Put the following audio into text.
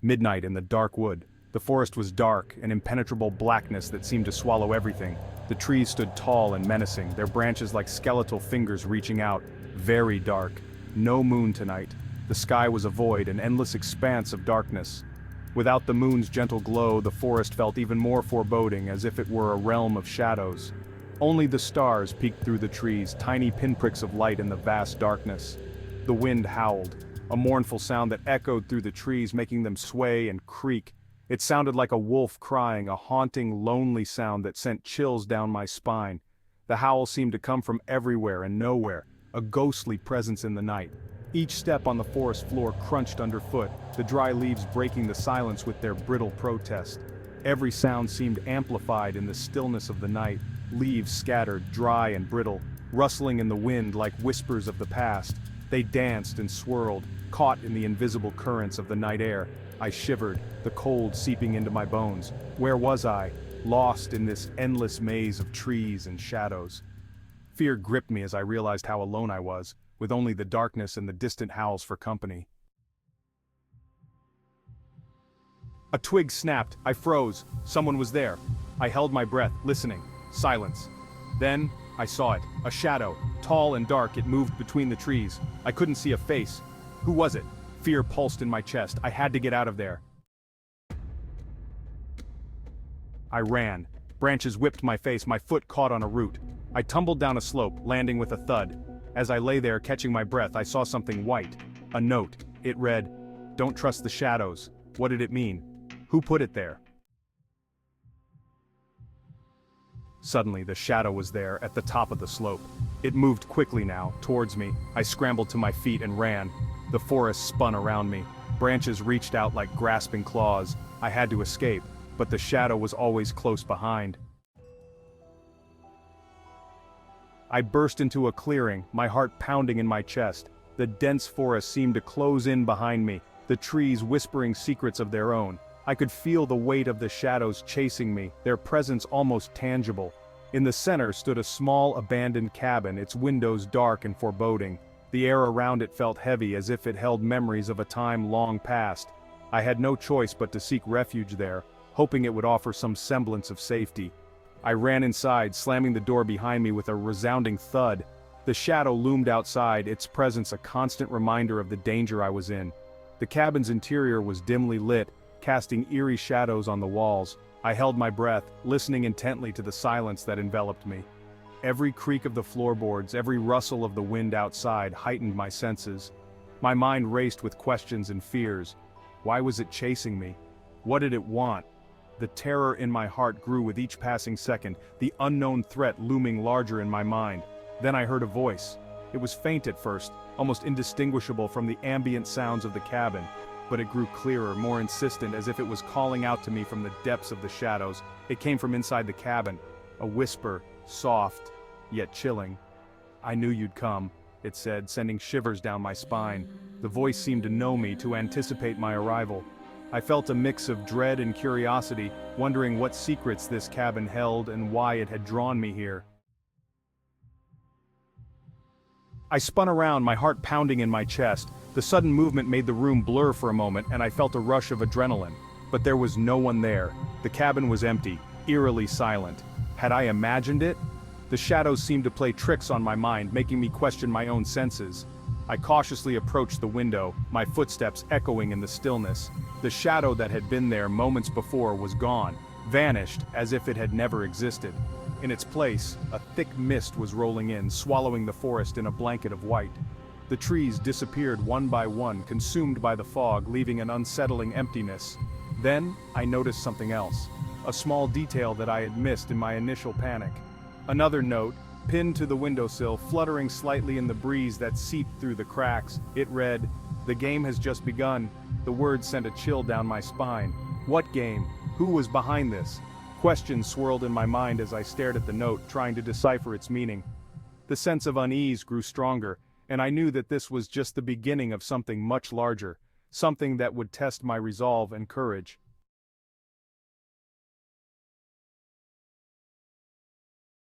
Midnight in the dark wood. The forest was dark, an impenetrable blackness that seemed to swallow everything. The trees stood tall and menacing, their branches like skeletal fingers reaching out. Very dark. No moon tonight. The sky was a void, an endless expanse of darkness. Without the moon's gentle glow, the forest felt even more foreboding, as if it were a realm of shadows. Only the stars peeked through the trees, tiny pinpricks of light in the vast darkness. The wind howled, a mournful sound that echoed through the trees, making them sway and creak. It sounded like a wolf crying, a haunting, lonely sound that sent chills down my spine. The howl seemed to come from everywhere and nowhere, a ghostly presence in the night. Each step on the forest floor crunched underfoot, the dry leaves breaking the silence with their brittle protest. Every sound seemed amplified in the stillness of the night, leaves scattered, dry and brittle, rustling in the wind like whispers of the past. They danced and swirled, caught in the invisible currents of the night air. I shivered, the cold seeping into my bones. Where was I? Lost in this endless maze of trees and shadows. Fear gripped me as I realized how alone I was, with only the darkness and the distant howls for company. A twig snapped, I froze, someone was there. I held my breath, listening. Silence. Then, I saw it, a shadow, tall and dark. It moved between the trees. I couldn't see a face. Who was it? Fear pulsed in my chest. I had to get out of there. I ran. Branches whipped my face, my foot caught on a root. I tumbled down a slope, landing with a thud. As I lay there catching my breath, I saw something white. A note. It read, "Don't trust the shadows." What did it mean? Who put it there? Suddenly, the shadow was there, at the top of the slope. It moved quickly now, towards me. I scrambled to my feet and ran. The forest spun around me. Branches reached out like grasping claws. I had to escape, but the shadow was always close behind. I burst into a clearing, my heart pounding in my chest. The dense forest seemed to close in behind me, the trees whispering secrets of their own. I could feel the weight of the shadows chasing me, their presence almost tangible. In the center stood a small abandoned cabin, its windows dark and foreboding. The air around it felt heavy, as if it held memories of a time long past. I had no choice but to seek refuge there, hoping it would offer some semblance of safety. I ran inside, slamming the door behind me with a resounding thud. The shadow loomed outside, its presence a constant reminder of the danger I was in. The cabin's interior was dimly lit, casting eerie shadows on the walls. I held my breath, listening intently to the silence that enveloped me. Every creak of the floorboards, every rustle of the wind outside heightened my senses. My mind raced with questions and fears. Why was it chasing me? What did it want? The terror in my heart grew with each passing second, the unknown threat looming larger in my mind. Then I heard a voice. It was faint at first, almost indistinguishable from the ambient sounds of the cabin. But it grew clearer, more insistent, as if it was calling out to me from the depths of the shadows. It came from inside the cabin. A whisper, soft, yet chilling. "I knew you'd come," it said, sending shivers down my spine. The voice seemed to know me, to anticipate my arrival. I felt a mix of dread and curiosity, wondering what secrets this cabin held and why it had drawn me here. I spun around, my heart pounding in my chest. The sudden movement made the room blur for a moment, and I felt a rush of adrenaline. But there was no one there. The cabin was empty, eerily silent. Had I imagined it? The shadows seemed to play tricks on my mind, making me question my own senses. I cautiously approached the window, my footsteps echoing in the stillness. The shadow that had been there moments before was gone, vanished as if it had never existed. In its place, a thick mist was rolling in, swallowing the forest in a blanket of white. The trees disappeared one by one, consumed by the fog, leaving an unsettling emptiness. Then, I noticed something else. A small detail that I had missed in my initial panic. Another note, pinned to the windowsill, fluttering slightly in the breeze that seeped through the cracks. It read, "The game has just begun." The words sent a chill down my spine. What game? Who was behind this? Questions swirled in my mind as I stared at the note, trying to decipher its meaning. The sense of unease grew stronger, and I knew that this was just the beginning of something much larger, something that would test my resolve and courage.